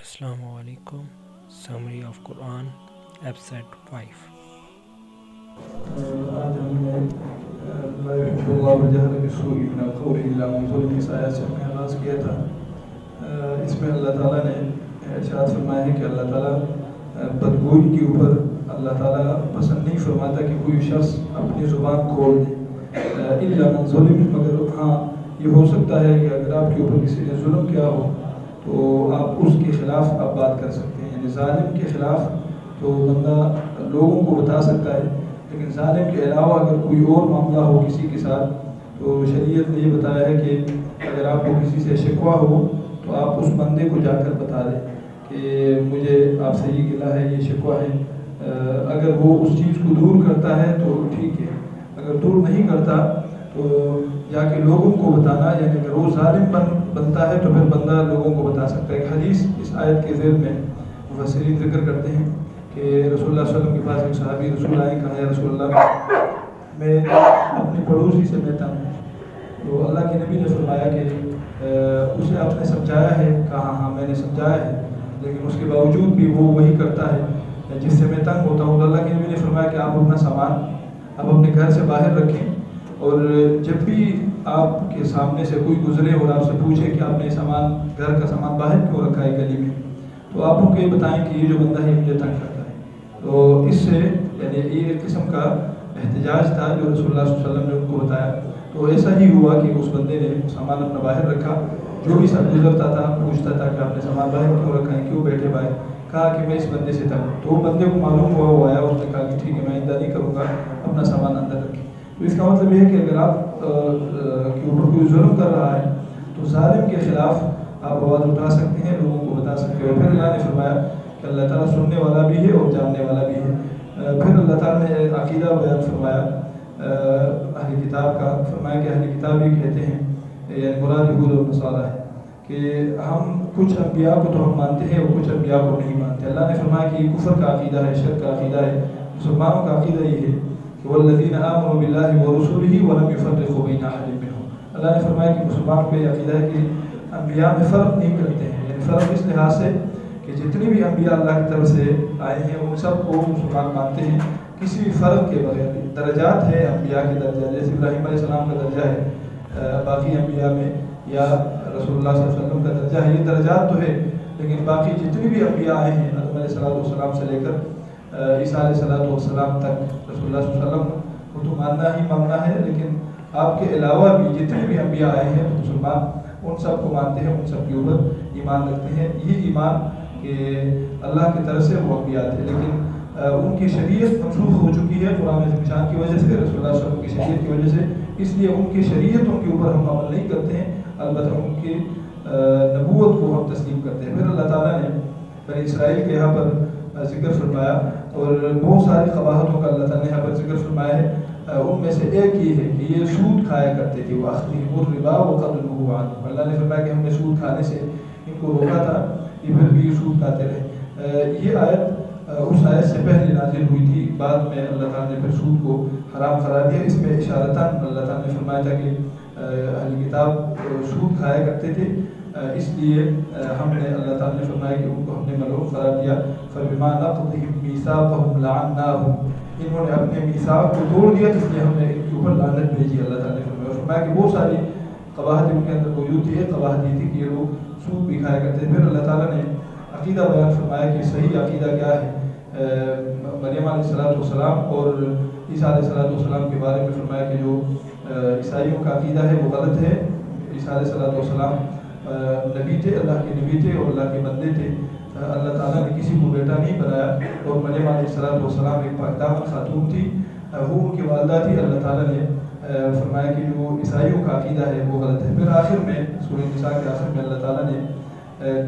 Assalamu alaikum. Summary of Quran, Episode 5. آج ہم نے لا يحب الله الجهر بالسوء من القول إلا من ظلم اس آیت سے ہم نے آغاز کیا تھا. اس میں اللہ تعالیٰ نے ارشاد فرمایا ہے کہ اللہ تعالیٰ بدگوئی کے اوپر اللہ تعالیٰ پسند نہیں فرماتا کہ کوئی شخص اپنی زبان کھول دے الا من ظلم، مگر ہاں یہ ہو سکتا ہے کہ اگر آپ کے اوپر کسی نے ظلم کیا ہو تو آپ اس کے خلاف آپ بات کر سکتے ہیں. یعنی ظالم کے خلاف تو بندہ لوگوں کو بتا سکتا ہے، لیکن ظالم کے علاوہ اگر کوئی اور معاملہ ہو کسی کے ساتھ تو شریعت نے یہ بتایا ہے کہ اگر آپ کو کسی سے شکوہ ہو تو آپ اس بندے کو جا کر بتا دیں کہ مجھے آپ سے یہ گلہ ہے، یہ شکوہ ہے. اگر وہ اس چیز کو دور کرتا ہے تو ٹھیک ہے، اگر دور نہیں کرتا تو جا کے لوگوں کو بتانا، یعنی اگر وہ ظالم بنتا ہے تو پھر بندہ لوگوں کو بتا سکتا ہے. ایک حدیث اس آیت کے ذیل میں مفسرین ذکر کرتے ہیں کہ رسول اللہ صلی اللہ علیہ وسلم کے پاس ایک صحابی رسول آئے، کہا یا رسول اللہ میں اپنے پڑوسی سے میں تنگ ہوں. تو اللہ کے نبی نے فرمایا کہ اسے آپ نے سمجھایا ہے؟ کہا ہاں میں نے سمجھایا ہے، لیکن اس کے باوجود بھی وہ وہی کرتا ہے جس سے میں تنگ ہوتا ہوں. تو اللہ کے نبی نے فرمایا کہ آپ اپنا سامان آپ اپنے گھر سے باہر رکھیں، اور جب بھی آپ کے سامنے سے کوئی گزرے اور آپ سے پوچھے کہ آپ نے سامان گھر کا سامان باہر کیوں رکھا ہے گلی میں، تو آپ ان کو یہ بتائیں کہ یہ جو بندہ ہے مجھے تنگ کرتا ہے. تو اس سے یعنی یہ ایک قسم کا احتجاج تھا جو رسول اللہ صلی اللہ علیہ وسلم نے ان کو بتایا. تو ایسا ہی ہوا کہ اس بندے نے سامان اپنا باہر رکھا، جو بھی سب گزرتا تھا پوچھتا تھا کہ آپ نے سامان باہر کیوں رکھا ہے، کیوں بیٹھے باہر. کہا کہ میں اس بندے سے تنگ ہوں. تو وہ بندے کو معلوم ہوا، وہ آیا، اس نے کہا کہ ٹھیک ہے میں آئندہ نہیں کروں گا، اپنا سامان اندر رکھیں. تو اس کا مطلب یہ ہے کہ اگر آپ کے اوپر کوئی ظلم کر رہا ہے تو ظالم کے خلاف آپ آواز اٹھا سکتے ہیں، لوگوں کو بتا سکتے ہیں. پھر اللہ نے فرمایا کہ اللہ تعالیٰ سننے والا بھی ہے اور جاننے والا بھی ہے. پھر اللہ تعالیٰ نے عقیدہ بیان فرمایا اہل کتاب کا. فرمایا کہ اہل کتاب یہ کہتے ہیں، یعنی مراد یہود اور نصارہ ہے، کہ ہم کچھ انبیاء کو تو ہم مانتے ہیں اور کچھ انبیاء کو نہیں مانتے. اللہ نے فرمایا کہ یہ کفر کا عقیدہ ہے، شرک کا عقیدہ ہے. مسلمانوں کا عقیدہ یہ ہے کہ والذین آمنوا باللہ ورسولہ ولم یفرقوا بین احد منہم. اللہ نے فرمایا کہ مسلمانوں کا یہ عقیدہ ہے کہ انبیاء میں فرق نہیں کرتے ہیں. یعنی فرق اس لحاظ سے کہ جتنے بھی انبیاء اللہ کی طرف سے آئے ہیں ان سب کو مسلمان مانتے ہیں کسی بھی فرق کے بغیر. درجات ہے انبیاء کے درجہ، جیسے ابراہیم علیہ السلام کا درجہ ہے باقی انبیاء میں، یا رسول اللہ صلی اللہ علیہ وسلم کا درجہ ہے. یہ درجات تو ہے، لیکن باقی جتنے بھی انبیاء آئے ہیں آدم علیہ السلام سے لے کر عیسیٰ علیہ السلام تک رسول اللہ صلی اللہ علیہ وسلم کو تو ماننا ہی ماننا ہے. لیکن آپ کے علاوہ بھی جتنے بھی انبیاء آئے ہیں تو مسلمان ان سب کو مانتے ہیں، ان سب کے اوپر ایمان رکھتے ہیں. یہ ایمان کہ اللہ کی طرف سے وہ انبیاء تھے، لیکن ان کی شریعت منسوخ ہو چکی ہے قرآن ذکر کی وجہ سے، رسول اللہ صلی اللہ علیہ وسلم کی شریعت کی وجہ سے. اس لیے ان کی شریعتوں کے اوپر ہم عمل نہیں کرتے ہیں، البتہ ان کی نبوت کو ہم تسلیم کرتے ہیں. پھر اللہ تعالیٰ نے بنی اسرائیل کے یہاں پر ذکر فرمایا، اور بہت ساری قباحتوں کا اللہ تعالیٰ نے یہاں پر ذکر فرمایا ہے. ان میں سے ایک یہ ہے کہ یہ سود کھایا کرتے تھے، وہ اخذہم الربا وقد نہوا عنہ. اللہ نے فرمایا کہ ہم نے سود کھانے سے ان کو روکا تھا، یہ پھر بھی سود کھاتے رہے. یہ آیت اس آیت سے پہلے نازل ہوئی تھی، بعد میں اللہ تعالیٰ نے پھر سود کو حرام قرار دیا. اس میں اشارتاً اللہ تعالیٰ نے فرمایا تھا کہ اہل کتاب سود کھایا کرتے تھے، اس لیے ہم نے اللہ تعالیٰ نے فرمایا کہ ان کو ہم نے ملعون قرار دیا. فبما نقضهم میثاقهم لعناهم، انہوں نے اپنے میثاق کو توڑ دیا اس لیے ہم نے ان کے اوپر لعنت بھیجی. اللہ تعالیٰ نے فرمایا کہ بہت ساری قباحت ان کے اندر موجود تھی. قباحت یہ تھی کہ یہ لوگ سود بھی کھایا کرتے. پھر اللہ تعالیٰ نے عقیدہ بیان فرمایا کہ صحیح عقیدہ کیا ہے. مریم علیہ السلام اور عیسیٰ علیہ السلام کے بارے میں فرمایا کہ جو عیسائیوں کا عقیدہ ہے وہ غلط ہے. عیسیٰ علیہ السلام نبی تھے، اللہ کے نبی تھے اور اللہ کے بندے تھے. اللہ تعالیٰ نے کسی کو بیٹا نہیں بنایا. اور مریم علیہ السلام ایک پاکدامن خاتون تھی، وہ ان کی والدہ تھی. اللہ تعالیٰ نے فرمایا کہ جو عیسائیوں کا عقیدہ ہے وہ غلط ہے. پھر آخر میں سورہ نساء کے آخر میں اللہ تعالیٰ نے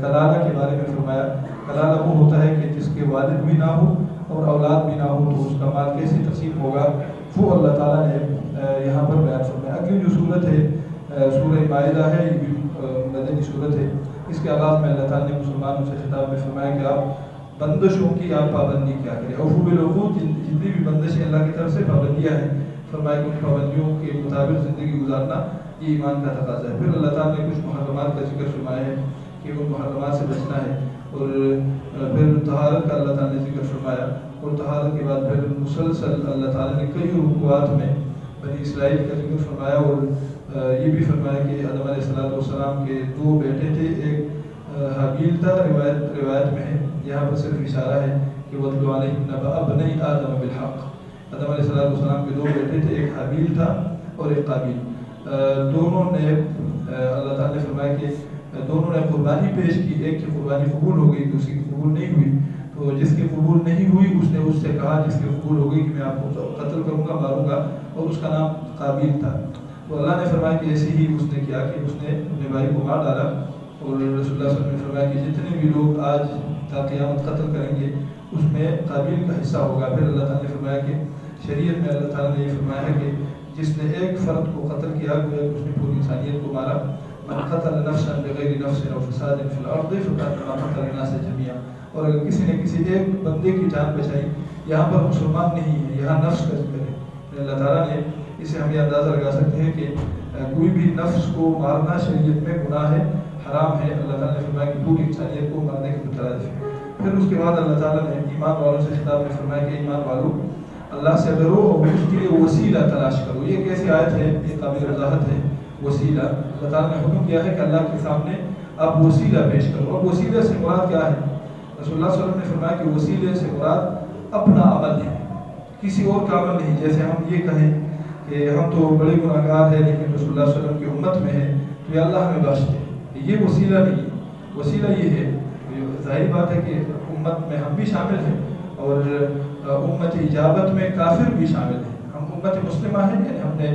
کلالہ کے بارے میں فرمایا. کلالہ وہ ہوتا ہے کہ جس کے والد بھی نہ ہو اور اولاد بھی نہ ہو تو اس کا مال کیسے تقسیم ہوگا، وہ اللہ تعالیٰ نے یہاں پر بیان فرمایا. اگلی جو صورت ہے سورہ مائدہ ہے، یہ بھی مدنی صورت ہے. اس کے آغاز میں اللہ تعالیٰ نے مسلمانوں سے خطاب میں فرمایا کہ آپ بندشوں کی آپ پابندی کیا کریں. اوفوا بالعقود، جتنی بھی بندشیں اللہ کی طرف سے پابندیاں ہیں، فرمایا کہ ان پابندیوں کے مطابق زندگی گزارنا یہ ایمان کا تقاضا ہے. پھر اللہ تعالیٰ نے کچھ محرمات کا ذکر فرمایا ہے کہ ان محرمات سے بچنا ہے. اور پھر طہارت کا اللہ تعالیٰ نے ذکر فرمایا, اور طہارت کے بعد پھر مسلسل اللہ تعالیٰ نے کئی رکوعات میں بنی اسرائیل کا ذکر فرمایا, اور یہ بھی فرمایا کہ آدم علیہ السلام کے 2 بیٹے تھے, ایک حابیل تھا, روایت میں ہے, یہاں پر صرف اشارہ ہے کہ وَاتْلُ عَلَيْهِمْ نَبَأَ ابْنَيْ آدَمَ بِالْحَقِّ. آدم علیہ السلام کے 2 بیٹے تھے, ایک حابیل تھا اور ایک قابیل. دونوں نے اللہ تعالیٰ نے فرمایا کہ دونوں نے قربانی پیش کی, ایک کی قربانی قبول ہو گئی, دوسری کی قبول نہیں ہوئی. تو جس کی قبول نہیں ہوئی اس نے اس سے کہا جس کی قبول ہو گئی کہ میں آپ کو قتل کروں گا, ماروں گا, اور اس کا نام قابیل تھا. تو اللہ نے فرمایا کہ ایسے ہی اس نے کیا کہ اس نے اپنے بھائی کو مار ڈالا. اور رسول اللہ صلی اللہ علیہ وسلم نے فرمایا کہ جتنے بھی لوگ آج تا قیامت قتل کریں گے اس میں قابیل کا حصہ ہوگا. پھر اللہ تعالیٰ نے فرمایا کہ شریعت میں اللہ تعالیٰ نے یہ فرمایا ہے کہ جس نے ایک فرد کو قتل کیا گویا اس نے پوری انسانیت کو مارا. من قتل نفسا بغیر نفس او فساد فی الارض فقد قتل الناس جميعا. اور اگر کسی نے کسی ایک بندے کی جان بچائی, یہاں پر مسلمان نہیں ہے, یہاں نفس کا ذکر ہے. اللہ تعالیٰ نے اسے ہم یہ اندازہ لگا سکتے ہیں کہ کوئی بھی نفس کو مارنا شریعت میں گناہ ہے, حرام ہے. اللہ تعالیٰ نے فرمایا کہ پوری انسانیت کو مارنے کے مترادف ہے. پھر اس کے بعد اللہ تعالیٰ نے ایمان والوں سے خطاب میں فرمایا کہ ایمان والوں اللہ سے ڈرو اور اس کے لیے وسیلہ تلاش کرو. یہ کیسی آیت ہے, یہ قابل وضاحت ہے. وسیلہ اللہ تعالیٰ نے حکم کیا ہے کہ اللہ کے سامنے آپ وسیلہ پیش کرو. اب وسیلے سے مراد کیا ہے؟ رسول اللہ صلی اللہ علیہ وسلم نے فرمایا کہ وسیلے سے مراد اپنا عمل ہے, کسی اور کا عمل نہیں. جیسے ہم یہ کہیں کہ ہم تو بڑے گناہ گار ہیں لیکن رسول اللہ صلی اللہ علیہ وسلم کی امت میں ہے تو یہ اللہ ہمیں بخش دے, یہ وسیلہ نہیں ہے. وسیلہ یہ ہے, ظاہر بات ہے کہ امت میں ہم بھی شامل ہیں اور امت اجابت میں کافر بھی شامل ہیں. ہم امت مسلمہ ہیں, یعنی ہم نے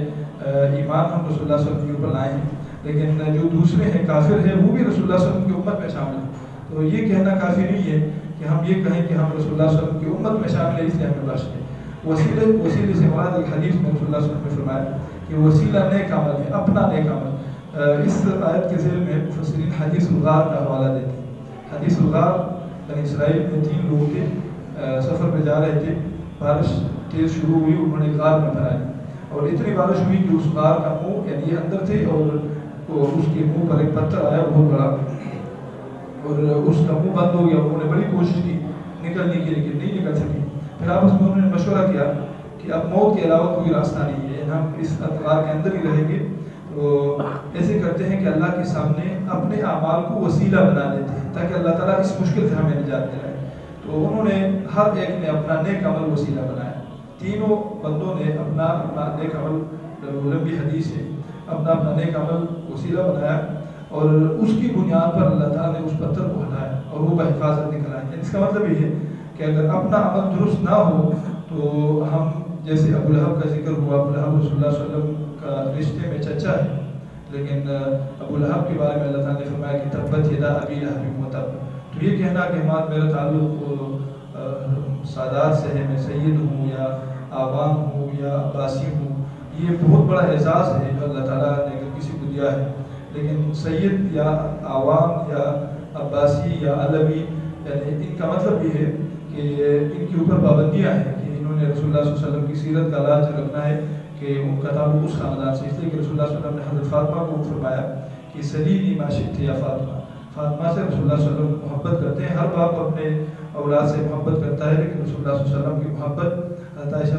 ایمان ہم رسول اللہ صلی اللہ علیہ وسلم کے اوپر لائے ہیں, لیکن جو دوسرے ہیں کافر ہیں وہ بھی رسول اللہ صلی اللہ علیہ وسلم کی امت میں شامل ہیں. تو یہ کہنا کافی نہیں ہے کہ ہم یہ کہیں کہ ہم رسول اللہ صلی اللہ علیہ وسلم کی امت میں شامل ہیں اس لیے ہمیں بخش دیں. وسیلے سے مراد ایک حدیث میں رسول اللہ صلی اللہ علیہ وسلم نے فرمایا کہ وسیلہ نیک عمل ہے, اپنا نیک عمل. اس آیت کے ذیل میں مفسرین حدیث الغار کا حوالہ دیتے ہیں. حدیث الغار بنی اسرائیل میں 3 لوگ تھے, سفر پہ جا رہے تھے, بارش تیز شروع ہوئی, انہوں نے غار میں پھیلائی اور اتنی بارش ہوئی کہ اس غار کا منہ, یعنی یہ اندر تھے اور اس کے منہ پر ایک پتھر آیا بہت بڑا اور اس کا منہ بند ہو گیا. انہوں نے بڑی کوشش کی نکلنے کی لیکن نہیں نکل سکی. پھر آپس میں انہوں نے مشورہ کیا کہ اب موت کے علاوہ کوئی راستہ نہیں ہے, ہم اس غار کے اندر ہی رہیں گے. تو ایسے کرتے ہیں کہ اللہ کے سامنے اپنے اعمال کو وسیلہ بنا دیتے ہیں تاکہ اللہ تعالیٰ اس مشکل سے ہمیں نجات دلائے. تو انہوں نے ہر ایک نے اپنا نیک عمل وسیلہ بنایا. تینوں بندوں نے اپنا نیک عمل, لمبی حدیث ہے, اپنا نیک عمل وسیلہ بنایا اور اس کی بنیاد پر اللہ تعالیٰ نے اس پتھر کو ہٹایا اور وہ بحفاظت نکل آئے. اس کا مطلب یہ ہے کہ اگر اپنا عمل درست نہ ہو تو ہم جیسے ابو لہب کا ذکر ہوا, ابو لہب رسول اللہ صلی اللہ علیہ وسلم کا رشتے میں چچا ہے, لیکن ابو لہب کے بارے میں اللہ تعالیٰ نے فرمایا کہ تبت یدا ابی لہب وتب. تو یہ کہنا کہ میرا تعلق سادات سے ہے, میں سید ہوں یا عوام ہوں یا عباسی ہوں, یہ بہت بڑا اعزاز ہے جو اللہ تعالیٰ نے اگر کسی کو دیا ہے. لیکن سید یا عوام یا عباسی یا علوی, یعنی ان کا مطلب یہ ہے کہ ان کے اوپر پابندیاں ہیں کہ انہوں نے رسول اللہ صلی اللہ علیہ وسلم کی سیرت کا لاج رکھنا ہے کہ ان کا تعلق اس خاندان سے. اس لیے کہ رسول اللہ صلی اللہ علیہ وسلم نے حضرت فاطمہ کو فرمایا کہ سلیمی ما شئت یا فاطمہ. فاطمہ سے رسول اللہ صلی اللہ علیہ وسلم محبت کرتے ہیں, ہر باپ اپنے اولاد سے محبت کرتا ہے, لیکن رسول اللہ صلی اللہ علیہ وسلم کی محبت حضرت عائشہ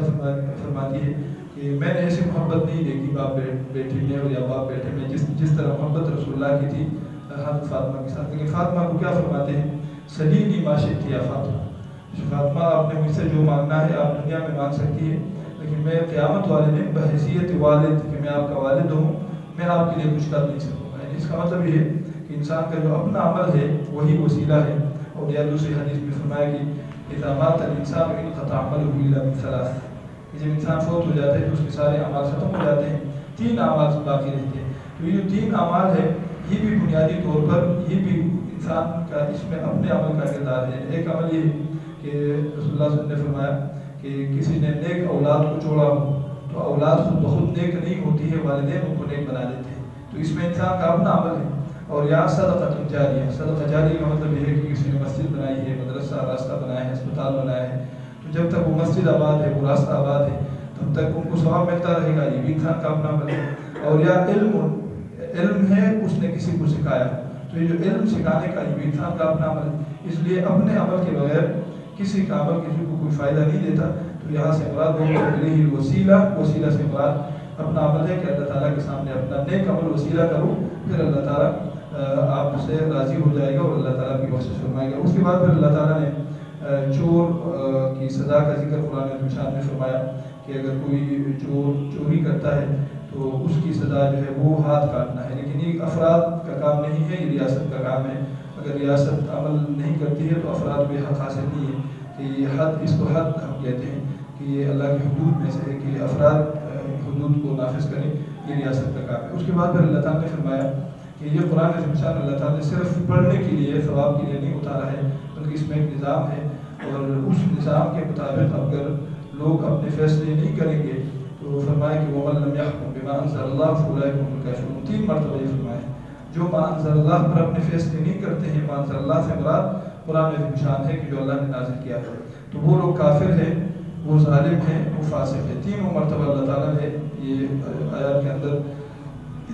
فرماتی ہے کہ میں نے ایسی محبت نہیں دیکھی باپ بیٹی میں اور یا باپ بیٹے میں جس طرح محبت رسول اللہ کی تھی حضرت فاطمہ کے ساتھ. لیکن فاطمہ کو کیا فرماتے ہیں, سلیمی ما شئت یا فاطمہ. فاطمہ آپ نے مجھ سے جو مانگنا ہے آپ دنیا میں مانگ سکتی ہے, لیکن میں قیامت والے دن بحیثیت والد کہ میں آپ کا والد ہوں, میں آپ کے لیے کچھ کر نہیں سکوں گا. اس کا مطلب یہ ہے کہ انسان کا جو اپنا عمل ہے وہی وسیلہ ہے. اور یا دوسری حدیث میں فرمایا کہ اذا مات الانسان انقطع عمله الا من ثلاث, جب انسان فوت ہو جاتا ہے تو اس کے سارے اعمال ختم ہو جاتے ہیں, 3 اعمال باقی رہتے ہیں. تو یہ جو 3 اعمال ہے یہ بھی بنیادی طور پر یہ بھی انسان کا اس میں اپنے عمل کا کردار ہے. ایک عمل یہ کہ رسول اللہ صلی اللہ علیہ وسلم نے فرمایا کہ کسی نے نیک اولاد کو چھوڑا ہو تو اولاد خود بخود نیک نہیں ہوتی ہے, والدین ان کو نیک بنا دیتے ہیں. تو اس میں انسان کا اپنا عمل ہے. اور یہاں صدقہ جاریہ, صدقہ جاریہ کا مطلب یہ ہے کہ کسی نے مسجد بنائی ہے, مدرسہ راستہ بنایا ہے, اسپتال بنایا ہے, تو جب تک وہ مسجد آباد ہے, وہ راستہ آباد ہے, تب تک ان کو ثواب ملتا رہے گا. یہ بھی انسان کا اپنا عمل ہے. اور یا علم ہے, اس نے کسی کو سکھایا, تو یہ جو علم سکھانے کا یہ انسان کا اپنا عمل ہے، اس لیے اپنے عمل کے بغیر کسی کا عمل کسی کو کوئی فائدہ نہیں دیتا. تو یہاں سے مراد الیہ الوسیلہ، وسیلہ سے مراد اپنا عمل ہے کہ اللہ تعالیٰ کے سامنے اپنا نیک عمل وسیلہ کرو، پھر اللہ تعالیٰ آپ سے راضی ہو جائے گا اور اللہ تعالیٰ کی بخشش فرمائے گا. اس کے بعد پھر اللہ تعالیٰ نے چور کی سزا کا ذکر قرآن مجید میں فرمایا کہ اگر کوئی چور چوری کرتا ہے تو اس کی سزا جو ہے وہ ہاتھ کاٹنا ہے. لیکن یہ افراد کا کام نہیں ہے، یہ ریاست کا کام ہے. اگر ریاست عمل نہیں کرتی ہے تو افراد پہ حق حاصل نہیں ہے کہ یہ حد، اس کو حد ہم کہتے ہیں کہ یہ اللہ کی حدود میں سے ہے کہ افراد حدود کو نافذ کریں، یہ ریاست کا کام ہے. اس کے بعد پھر اللہ تعالیٰ نے فرمایا کہ یہ قرآن شمشان اللہ تعالیٰ نے صرف پڑھنے کے لیے، ثواب کے لیے نہیں اتارا ہے، بلکہ اس میں ایک نظام ہے، اور اس نظام کے مطابق اگر لوگ اپنے فیصلے نہیں کریں گے تو فرمایا کہ وَمَن لَّمْ يَحْكُم بِمَا أَنزَلَ اللَّهُ فَأُولَٰئِكَ هُمُ الْكَافِرُونَ. 3 مرتبہ یہ فرمایا جو ما انزل اللہ پر اپنے فیصلے نہیں کرتے ہیں. ما انزل اللہ سے مراد قرآن شمشان ہے کہ جو اللہ نے نازل کیا ہے، تو وہ لوگ کافر ہیں، وہ ظالم ہیں، وہ فاسق ہیں. 3 مرتبہ اللہ تعالیٰ نے یہ آیات کے اندر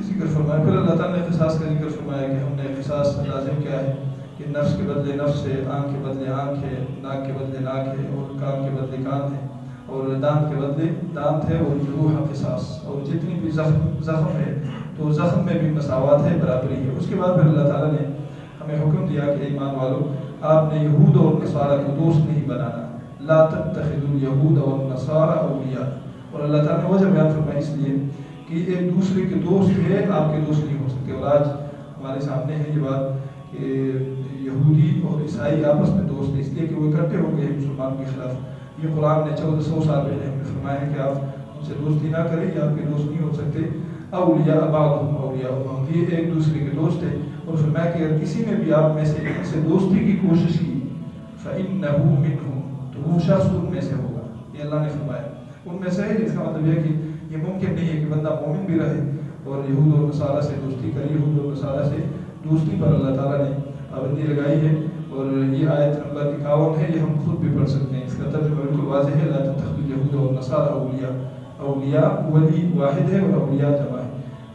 ذکر فرمایا. پھر اللہ تعالیٰ نے قصاص کا ذکر فرمایا کہ ہم نے قصاص لازم کیا ہے کہ نفس کے بدلے نفس ہے، آنکھ کے بدلے آنکھ ہے، ناک کے بدلے ناک ہے، اور کان کے بدلے کان ہے، اور دانت کے بدلے دانت ہے، اور جروح قصاص، اور جتنی بھی زخم ہے تو زخم میں بھی مساوات ہے، برابری ہے. اس کے بعد پھر اللہ تعالیٰ نے ہمیں حکم دیا کہ ایمان والو آپ نے یہود اور نصارہ کو دوست نہیں بنانا. لا تتخذوا اليہود والنصارى اولیاء. اور اللہ تعالیٰ نے وجہ بیان فرمائی اس لیے کہ ایک دوسرے کے دوست ہے، آپ کے دوست نہیں ہو سکتے. اور آج ہمارے سامنے ہے یہ بات کہ یہودی اور عیسائی آپس میں دوست ہیں، اس لیے کہ وہ اکٹھے ہو گئے مسلمان کے خلاف. یہ قرآن نے 1400 سال پہلے ہمیں فرمایا ہے کہ آپ ان سے دوستی نہ کریں، یہ آپ کے دوست نہیں ہو سکتے. اولیاء بعضهم اولیاء بعض، یہ ایک دوسرے کے دوست ہیں. اور فرمایا کہ اگر کسی نے بھی آپ میں سے ان سے دوستی کی کوشش کی فإنه منهم، تو وہ شخص ان میں سے ہوگا. یہ اللہ نے فرمایا ان میں سے ہے. اس کا مطلب یہ کہ یہ ممکن نہیں ہے کہ بندہ مومن بھی رہے اور یہود اور نصارہ سے دوستی کرے. یہود اور نصارہ سے دوستی پر اللہ تعالیٰ نے پابندی لگائی ہے. اور یہ آیت نمبر 51 ہے، یہ ہم خود بھی پڑھ سکتے ہیں. اس کا ترجمہ بالکل واضح ہے. لا تتخذوا اليہود والنصارى اولیاء. اولیاء ولی واحد ہے اور اولیاء جمع ہے.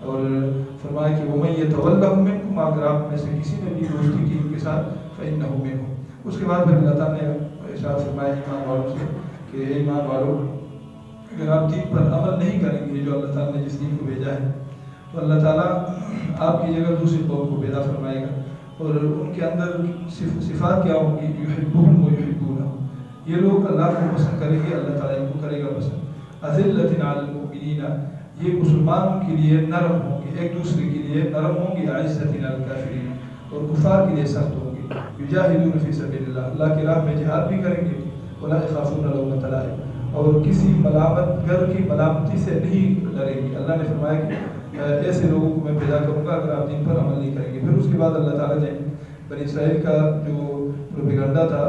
اور فرمایا کہ وَمَن يَتَوَلَّهُم مِّنكُمْ، اگر آپ میں سے کسی نے بھی دوستی کی ان کے ساتھ فَإِنَّهُ مِنْهُمْ. اس کے بعد پھر اللہ تعالیٰ نے ارشاد فرمایا ایمان والوں سے کہ ایمان والوں اگر آپ دین پر عمل نہیں کریں گے جو اللہ تعالیٰ نے جس دین کو بھیجا ہے، تو اللہ تعالیٰ آپ کی جگہ دوسری قوم کو پیدا فرمائے گا. اور ان کے اندر صفات کیا ہوں گی؟ یحبهم ویحبونہ. یہ لوگ اللہ کو پسند کریں گے، اللہ تعالیٰ ان کو کرے گا پسند. اذلۃ علی المؤمنین، یہ مسلمانوں کے لیے نرم ہوں گے، ایک دوسرے کے لیے نرم ہوں گے. اعزۃ علی الکافرین، اور کفار کے لیے سخت ہوں گے. یجاہدون فی سبیل اللہ، اللہ کی راہ میں جہاد بھی کریں گے. ولا یخافون لومۃ لائم، اور کسی ملامت گر کی ملامتی سے نہیں ڈریں گے. اللہ نے فرمایا کہ ایسے لوگوں کو میں پیدا کروں گا اگر آپ دین پر عمل نہیں کریں گے. پھر اس کے بعد اللہ تعالیٰ نے بنی اسرائیل کا جو پروپیگنڈا تھا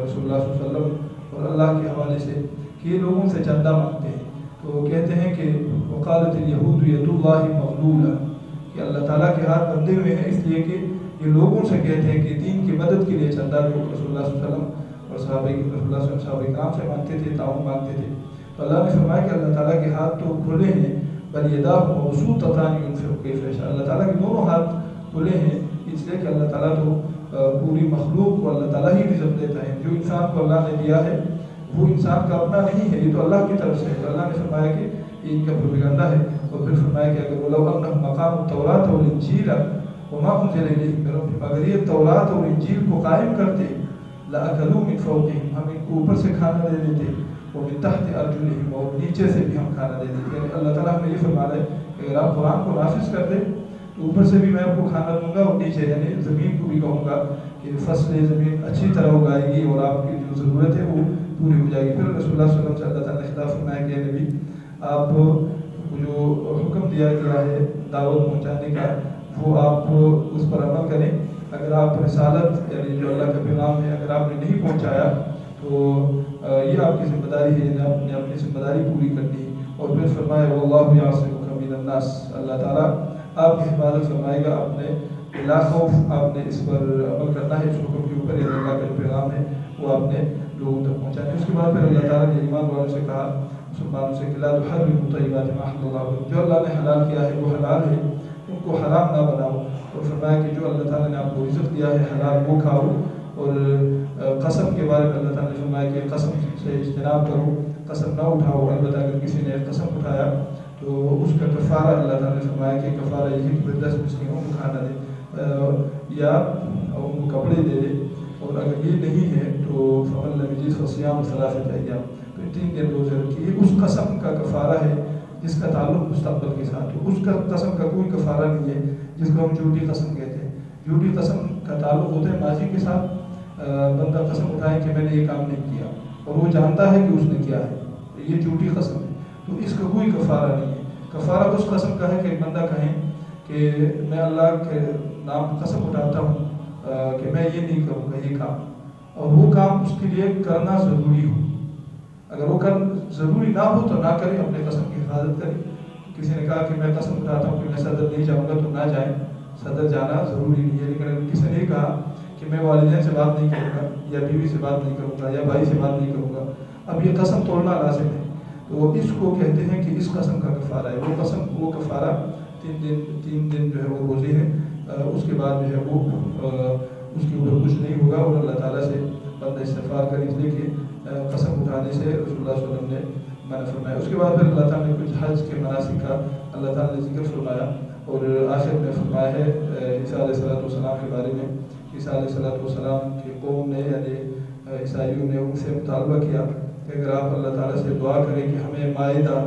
رسول اللہ صلی اللہ علیہ وسلم اور اللہ کے حوالے سے کہ یہ لوگوں سے چندہ مانگتے ہیں، تو کہتے ہیں کہ وقالت الیہود ید اللہ مغلولہ، کہ اللہ تعالیٰ کے ہاتھ بندھے ہوئے ہیں. اس لیے کہ یہ لوگوں سے کہتے ہیں کہ دین کی مدد کے لیے چندہ لوگ رسول اللہ صلی اللہ علیہ وسلم اور صحابہ کرام سے مانگتے تھے، تعاون مانگتے تھے. تو اللہ نے فرمایا کہ اللہ تعالیٰ کے ہاتھ تو کھلے ہیں، بل یداہ مبسوطتان ينفق کیف یشاء. اللہ تعالیٰ کے دونوں ہاتھ کھلے ہیں، اس لیے کہ اللہ تعالیٰ تو پوری مخلوق کو اللہ تعالیٰ ہی رزق دیتا ہے. جو انسان کو اللہ نے دیا ہے وہ انسان کا اپنا نہیں ہے، یہ تو اللہ کی طرف سے ہے. تو اللہ نے فرمایا کہ یہ ان کا پروپیگنڈا ہے. اور پھر فرمایا کہ اگر ولو انہم اقاموا التوراۃ والانجیل وما انزل الیہم من ربہم، اگر یہ تورات اور انجیل کو قائم کرتے لأکلوا من فوقہم، ہم ان کو اوپر سے کھانا دے دیتے، ومن تحت ارجلہم، اور نیچے سے بھی ہم کھانا دے دیتے. یعنی اللہ تعالیٰ ہمیں یہ فرما رہا ہے کہ اگر آپ قرآن کو نافذ کر دیں تو اوپر سے بھی میں آپ کو کھانا دوں گا، اور نیچے یعنی زمین کو بھی کہوں گا کہ فصلیں زمین اچھی طرح اگائے گی اور آپ کی جو ضرورت ہے وہ پوری ہو جائے گی. پھر رسول اللہ صلی اللہ علیہ وسلم سے اللہ تعالیٰ نے خطاب فرمایا کہ نبی آپ کو جو حکم دیا گیا ہے دعوت پہنچانے کا وہ آپ اس پر عمل کریں. اگر آپ رسالت یعنی جو اللہ کا پیغام ہے اگر آپ نے نہیں پہنچایا تو یہ آپ کی ذمہ داری ہے، آپ نے اپنی ذمہ داری پوری کرنی. اور پھر فرمایا واللہ یعصمک من الناس، اللہ تعالیٰ آپ کی حفاظت فرمائے گا. آپ نے بلا خوف آپ نے اس پر عمل کرنا ہے، اس حکم کے اوپر. یہ اللہ کا جو پیغام ہے وہ آپ نے لوگوں تک پہنچانا ہے. اس کے بعد پھر اللہ تعالیٰ نے ایمان والوں سے کہا، مسلمانوں سے کہ لا تحرموا طیبات ما احل اللہ، جو اللہ نے حلال کیا ہے وہ حلال ہے، ان کو حرام نہ بناؤ. اور فرمایا کہ جو اللہ تعالیٰ نے آپ کو رزق دیا ہے حلال وہ کھاؤ، اور قسم کے بارے میں اللہ تعالیٰ نے فرمایا کہ قسم سے اجتناب کرو، قسم نہ اٹھاؤ، البتہ اگر کسی نے قسم اٹھایا تو اس کا کفارہ اللہ تعالیٰ نے فرمایا کہ کفارہ یہ ہے کہ 10 مسکینوں کو کھانا دے یا ان کو کپڑے دے دے، اور اگر یہ نہیں ہے تو فمن لم یجد فصیام ثلاثۃ ایام، پھر 3 دن روزے رکھیے۔ اس قسم کا کفارہ ہے جس کا تعلق مستقبل کے ساتھ ہو، اس کا قسم کا کوئی کفارہ نہیں ہے جس کو ہم جھوٹی قسم کہتے ہیں۔ جھوٹی قسم کا تعلق ہوتا ہے ماضی کے ساتھ، بندہ قسم اٹھائے کہ میں نے یہ کام نہیں کیا اور وہ جانتا ہے کہ اس نے کیا ہے، یہ جھوٹی قسم ہے، تو اس کا کوئی کفارہ نہیں ہے۔ کفارہ اس قسم کا ہے کہ ایک بندہ کہیں کہ میں اللہ کے نام قسم اٹھاتا ہوں کہ میں یہ نہیں کروں گا یہ کام، اور وہ کام اس کے لیے کرنا ضروری ہو، اگر وہ ضروری نہ ہو تو نہ کرے، اپنے قسم کی حفاظت کرے۔ کسی نے کہا کہ میں قسم اٹھاتا ہوں کہ میں صدر نہیں جاؤں گا، تو نہ جائیں، صدر جانا ضروری نہیں ہے۔ لیکن اگر کسی نے کہا کہ میں والدین سے بات نہیں کروں گا یا بیوی سے بات نہیں کروں گا یا بھائی سے بات نہیں کروں گا، اب یہ قسم توڑنا لازم ہے، تو اس کو کہتے ہیں کہ اس قسم کا کفارہ ہے۔ وہ قسم وہ کفارہ 3 دن جو ہے وہ روزے ہیں، اس کے بعد جو ہے وہ اس کے اوپر کچھ نہیں ہوگا، اور اللہ تعالیٰ سے بندہ استغفار کرے، اس لیے کہ قسم اٹھانے سے رسول اللہ صلی اللہ علیہ وسلم نے منع فرمایا۔ اس کے بعد پھر اللہ تعالیٰ نے کچھ حج کے مناسک کا اللہ تعالیٰ نے ذکر فرمایا، اور آخر میں فرمایا ہے عیسیٰ علیہ السلام کے بارے میں۔ عیسیٰ علیہ السلام کی قوم نے یعنی عیسائیوں نے ان سے مطالبہ کیا کہ اگر آپ اللہ تعالیٰ سے دعا کریں کہ ہمیں مائدہ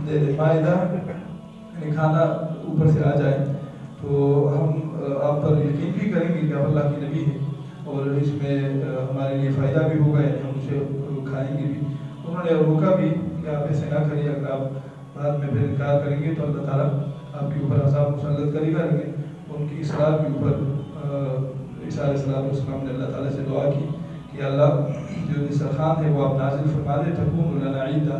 دے دے، مائدہ یعنی کھانا اوپر سے آ جائے، تو ہم آپ پر یقین بھی کریں گے کہ آپ اللہ کی نبی ہیں، اور اس میں ہمارے لیے فائدہ بھی ہوگا، یعنی ہم اسے کھائیں گے بھی۔ انہوں نے روکا بھی کہ آپ ایسے نہ کریے، اگر آپ بعد میں پھر انکار کریں گے تو اللہ تعالیٰ آپ کے اوپر عذاب مسلط کرے گا۔ لیکن ان کی اصرار کے اوپر عیسیٰ علیہ السلام نے اللہ تعالیٰ سے دعا کی کہ اللہ جو دسترخوان ہے وہ آپ نازل فرما دے، تکون لنا عیدا،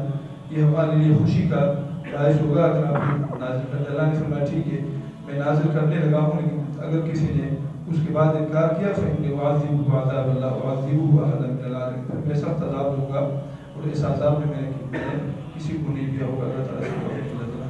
یہ ہمارے لیے خوشی کا باعث ہوگا اگر آپ نازل کر دیں۔ اللہ نے فرمایا ٹھیک ہے میں نازل کرنے لگا ہوں، لیکن اگر کسی نے اس کے بعد انکار کیا فإني أعذبه عذابا لا أعذبه أحدا من العالمين، میں سخت عذاب دوں گا، اور اس عذاب میں کسی کو نہیں دیا ہوگا۔ اللہ تعالیٰ سے